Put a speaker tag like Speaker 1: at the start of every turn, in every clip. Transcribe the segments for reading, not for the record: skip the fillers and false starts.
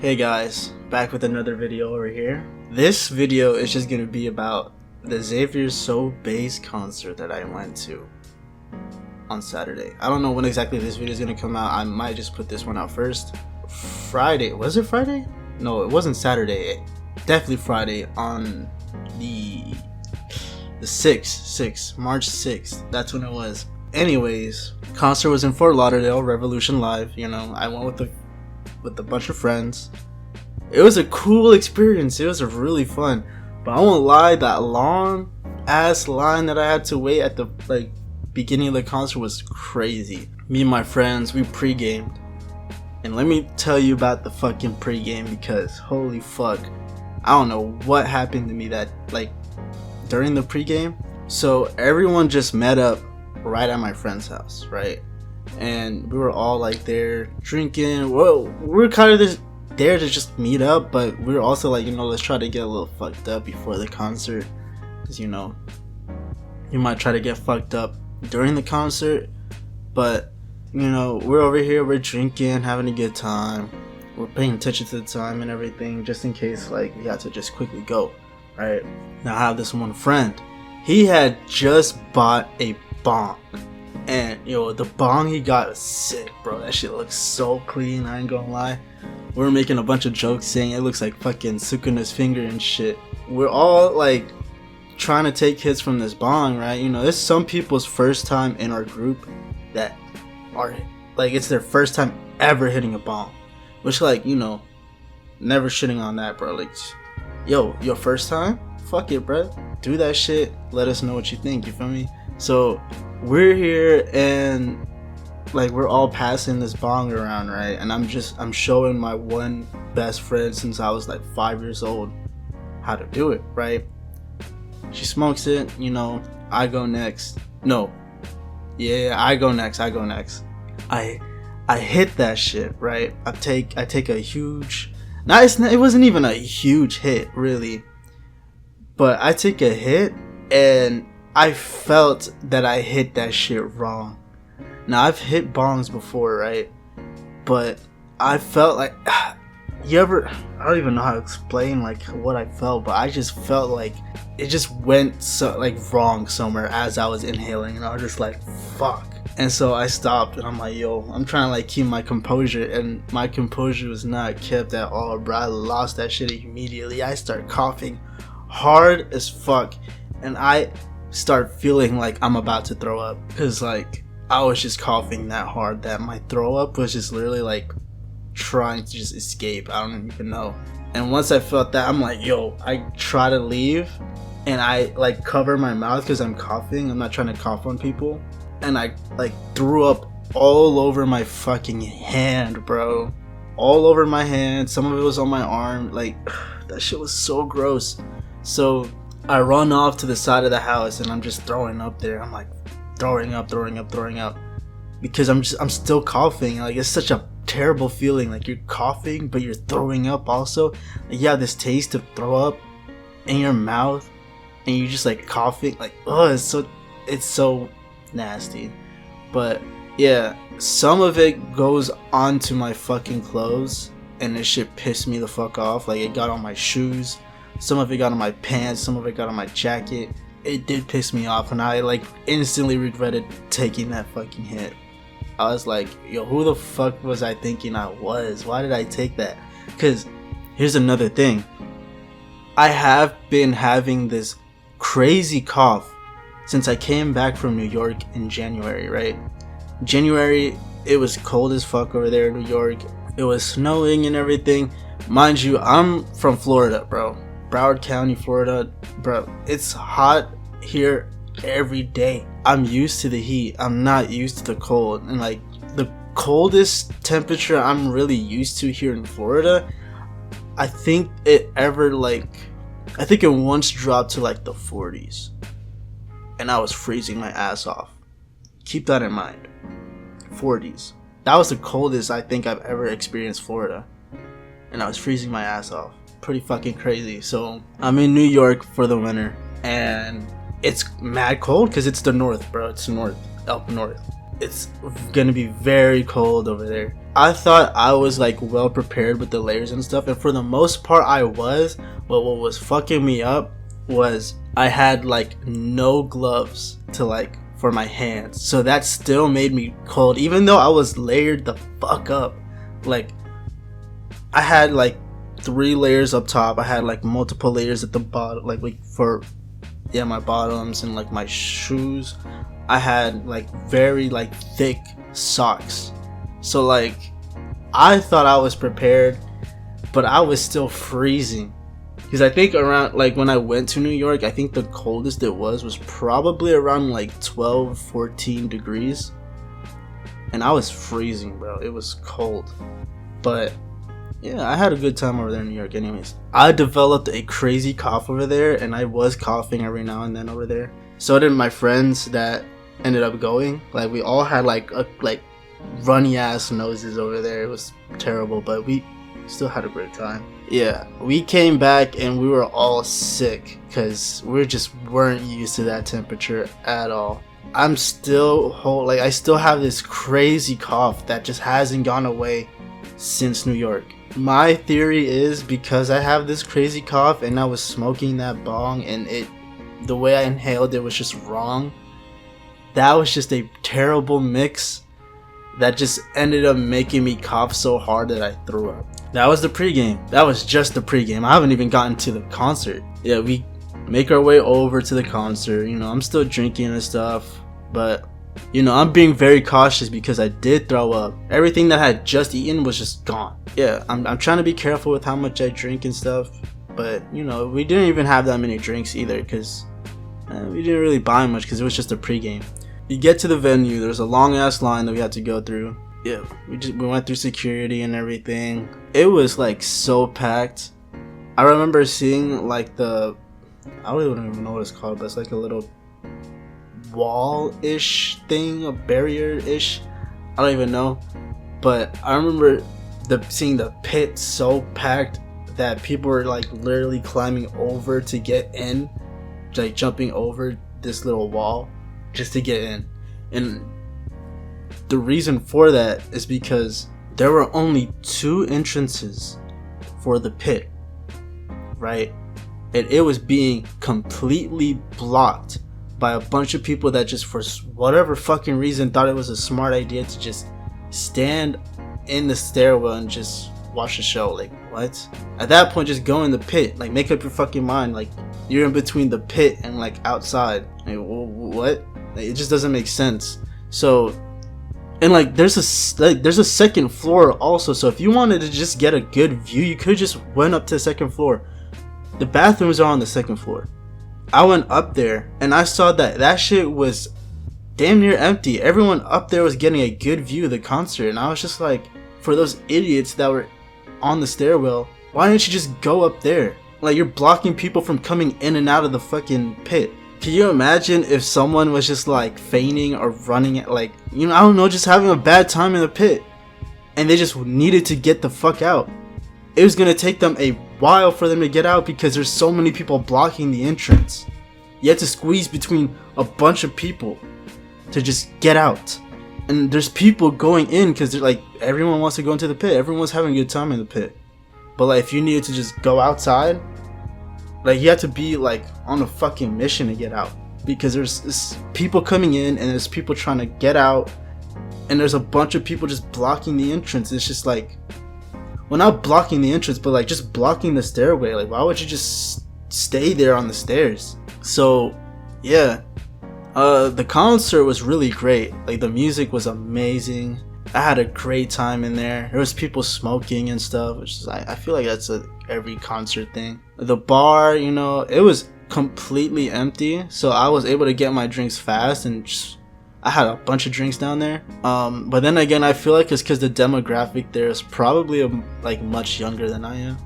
Speaker 1: Hey guys, back with another video over here. This video is just gonna be about the Xaviersobased concert that I went to on Saturday. I don't know when exactly this video is gonna come out. I might just put this one out first. Friday, was it Friday? No, it wasn't Saturday. Definitely Friday on the 6th, March 6th. That's when it was. Anyways, concert was in Fort Lauderdale, Revolution Live. You know, I went with a bunch of friends. It was a cool experience. It was really fun. But I won't lie, that long ass line that I had to wait at the beginning of the concert was crazy. Me and my friends, we pre-gamed. And let me tell you about the fucking pre-game, because holy fuck, I don't know what happened to me that during the pre-game. So everyone just met up right at my friend's house, right? And we were all there drinking. Well, we were kind of just there to just meet up, but we were also let's try to get a little fucked up before the concert, because you might try to get fucked up during the concert. But we're over here, we're drinking, having a good time, we're paying attention to the time and everything, just in case we had to just quickly go. Right now, I have this one friend. He had just bought a bong. And the bong he got was sick, bro. That shit looks so clean, I ain't gonna lie. We were making a bunch of jokes saying it looks like fucking Sukuna's finger and shit. We're all trying to take hits from this bong, right? It's some people's first time in our group that are it's their first time ever hitting a bong. Which never shitting on that, bro. Yo, your first time? Fuck it, bro. Do that shit. Let us know what you think, you feel me? So we're here and we're all passing this bong around, right? And I'm showing my one best friend since I was 5 years old how to do it, right? She smokes it, I go next. No. Yeah, I go next. I hit that shit, right? I take a huge, it wasn't even a huge hit really, but I take a hit and I felt that I hit that shit wrong. Now, I've hit bongs before, right? But I felt I don't even know how to explain what I felt, but I just felt it just went so wrong somewhere as I was inhaling, and I was just fuck. And so I stopped and I'm yo, I'm trying to keep my composure, and my composure was not kept at all, bro. I lost that shit immediately. I start coughing hard as fuck, and I start feeling I'm about to throw up, because I was just coughing that hard that my throw up was just literally trying to just escape. I don't even know. And once I felt that, I'm yo, I try to leave and I cover my mouth because I'm coughing. I'm not trying to cough on people, and I threw up all over my fucking hand, bro. All over my hand. Some of it was on my arm. That shit was so gross. So I run off to the side of the house and I'm just throwing up there. I'm throwing up because I'm still coughing. It's such a terrible feeling. You're coughing but you're throwing up also. You have this taste of throw up in your mouth and you just coughing. Oh, it's so nasty. But yeah, some of it goes onto my fucking clothes and this shit pissed me the fuck off. It got on my shoes. Some of it got on my pants, some of it got on my jacket. It did piss me off, and I instantly regretted taking that fucking hit. I was yo, who the fuck was I thinking I was? Why did I take that? Because here's another thing. I have been having this crazy cough since I came back from New York in January, right? January, it was cold as fuck over there in New York. It was snowing and everything. Mind you, I'm from Florida, bro. Broward County, Florida, bro. It's hot here every day. I'm used to the heat. I'm not used to the cold. And the coldest temperature I'm really used to here in Florida, I think it once dropped to the 40s. And I was freezing my ass off. Keep that in mind. 40s. That was the coldest I think I've ever experienced Florida. And I was freezing my ass off. Pretty fucking crazy. So I'm in New York for the winter and it's mad cold because it's the north, bro. It's north, up north. It's gonna be very cold over there. I thought I was like well prepared with the layers and stuff, and for the most part I was. But what was fucking me up was I had like no gloves to like for my hands, so that still made me cold even though I was layered the fuck up. Like I had like 3 layers up top, I had like multiple layers at the bottom, like for my bottoms and like my shoes. I had like very like thick socks, so like I thought I was prepared, but I was still freezing. Because I think around, like, when I went to New York, I think the coldest it was probably around, like, 12, 14 degrees. And I was freezing, bro. It was cold. But, yeah, I had a good time over there in New York anyways. I developed a crazy cough over there, and I was coughing every now and then over there. So did my friends that ended up going. Like, we all had, like runny-ass noses over there. It was terrible, but we still had a great time. Yeah, we came back and we were all sick because we just weren't used to that temperature at all. I'm still I still have this crazy cough that just hasn't gone away since New York. My theory is because I have this crazy cough and I was smoking that bong and the way I inhaled it was just wrong. That was just a terrible mix that just ended up making me cough so hard that I threw up. That was the pregame. That was just the pregame. I haven't even gotten to the concert. Yeah, we make our way over to the concert. You know, I'm still drinking and stuff, but you know, I'm being very cautious because I did throw up. Everything that I had just eaten was just gone. Yeah, I'm trying to be careful with how much I drink and stuff, but you know, we didn't even have that many drinks either because we didn't really buy much because it was just a pregame. You get to the venue, there's a long ass line that we had to go through. Yeah, we went through security and everything. It was like so packed. I remember seeing like I don't even know what it's called, but it's like a little wall-ish thing, a barrier-ish. I don't even know. But I remember seeing the pit so packed that people were like literally climbing over to get in, like jumping over this little wall just to get in. And the reason for that is because there were only 2 entrances for the pit, right? And it was being completely blocked by a bunch of people that just for whatever fucking reason thought it was a smart idea to just stand in the stairwell and just watch the show. Like, what? At that point, just go in the pit. Like, make up your fucking mind. Like, you're in between the pit and like outside. Like, what? Like, it just doesn't make sense. So, and like there's a second floor also, so if you wanted to just get a good view, you could just went up to the second floor. The bathrooms are on the second floor. I went up there and I saw that shit was damn near empty. Everyone up there was getting a good view of the concert, and I was just like, for those idiots that were on the stairwell, why didn't you just go up there? Like, you're blocking people from coming in and out of the fucking pit. Can you imagine if someone was just like feigning or running it, like, you know, I don't know, just having a bad time in the pit and they just needed to get the fuck out? It was gonna take them a while for them to get out because there's so many people blocking the entrance. You have to squeeze between a bunch of people to just get out. And there's people going in because they're like, everyone wants to go into the pit. Everyone's having a good time in the pit. But like, if you needed to just go outside, like, you have to be like on a fucking mission to get out, because there's people coming in and there's people trying to get out, and there's a bunch of people just blocking the entrance. It's just like, well, not blocking the entrance, but like just blocking the stairway. Like, why would you just stay there on the stairs? So yeah, the concert was really great. Like, the music was amazing. I had a great time in there. There was people smoking and stuff, which is, I feel like that's every concert thing. The bar, you know, it was completely empty, so I was able to get my drinks fast, and I had a bunch of drinks down there. But then again, I feel like it's because the demographic there is probably like much younger than I am,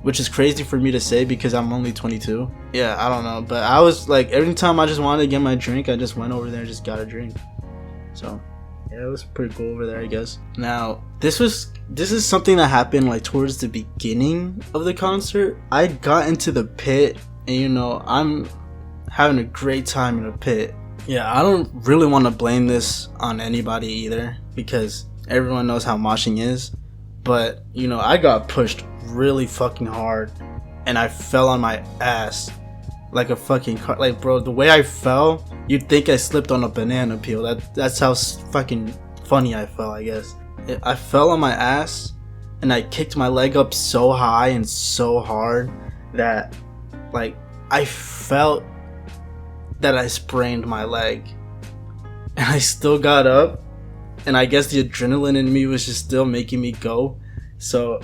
Speaker 1: which is crazy for me to say because I'm only 22. Yeah, I don't know, but I was like, every time I just wanted to get my drink, I just went over there and just got a drink. So yeah, it was pretty cool over there, I guess. Now, this is something that happened like towards the beginning of the concert. I got into the pit, and you know, I'm having a great time in the pit. Yeah, I don't really want to blame this on anybody either, because Everyone knows how moshing is. But, you know, I got pushed really fucking hard. And I fell on my ass. Like a fucking car. Like, bro, the way I fell, you'd think I slipped on a banana peel. That's how fucking funny I fell, I guess. I fell on my ass. And I kicked my leg up so high and so hard that, like, I felt that I sprained my leg. And I still got up. And I guess the adrenaline in me was just still making me go. So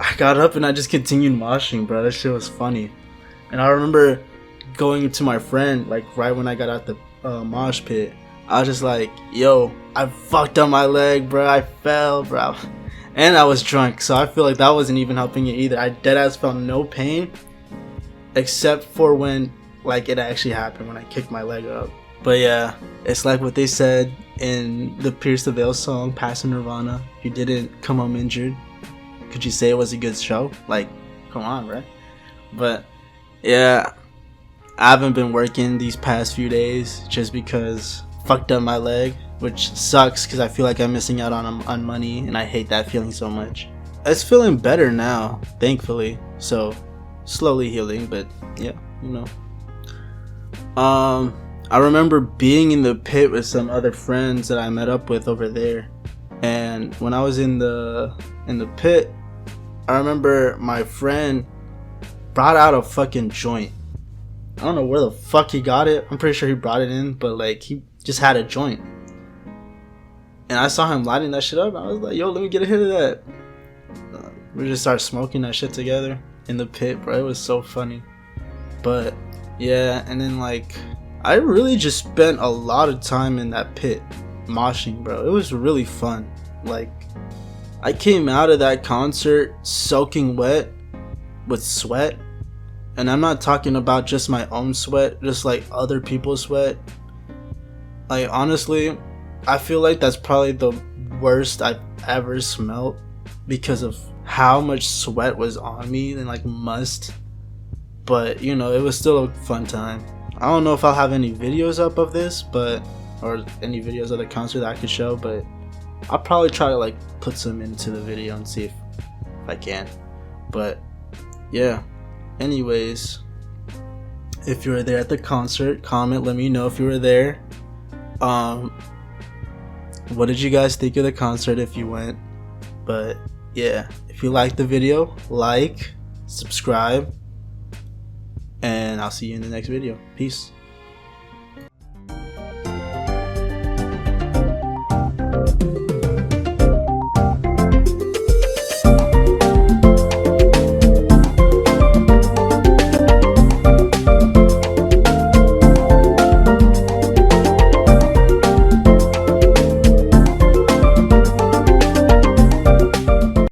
Speaker 1: I got up and I just continued moshing, bro. That shit was funny. And I remember going to my friend, like, right when I got out the mosh pit. I was just like, yo, I fucked up my leg, bro. I fell, bro. And I was drunk, so I feel like that wasn't even helping it either. I deadass felt no pain, except for when, like, it actually happened when I kicked my leg up. But yeah, it's like what they said in the Pierce the Veil song, Past Nirvana. You didn't come home injured. Could you say it was a good show? Like, come on, right? But yeah, I haven't been working these past few days just because fucked up my leg. Which sucks because I feel like I'm missing out on money, and I hate that feeling so much. It's feeling better now, thankfully. So, slowly healing, but yeah, you know. I remember being in the pit with some other friends that I met up with over there. And when I was in the pit, I remember my friend brought out a fucking joint. I don't know where the fuck he got it. I'm pretty sure he brought it in, but like he just had a joint. And I saw him lighting that shit up. I was like, yo, let me get a hit of that. We just started smoking that shit together in the pit, bro. It was so funny. But yeah, and then like I really just spent a lot of time in that pit moshing, bro. It was really fun. Like, I came out of that concert soaking wet with sweat. And I'm not talking about just my own sweat, just like other people's sweat. Like, honestly, I feel like that's probably the worst I've ever smelled because of how much sweat was on me and like must. But, you know, it was still a fun time. I don't know if I'll have any videos up of this, or any videos of the concert that I could show, but I'll probably try to like put some into the video and see if I can. But yeah, anyways, if you were there at the concert, comment, let me know if you were there. What did you guys think of the concert if you went? But yeah, if you liked the video, like, subscribe, and I'll see you in the next video. Peace.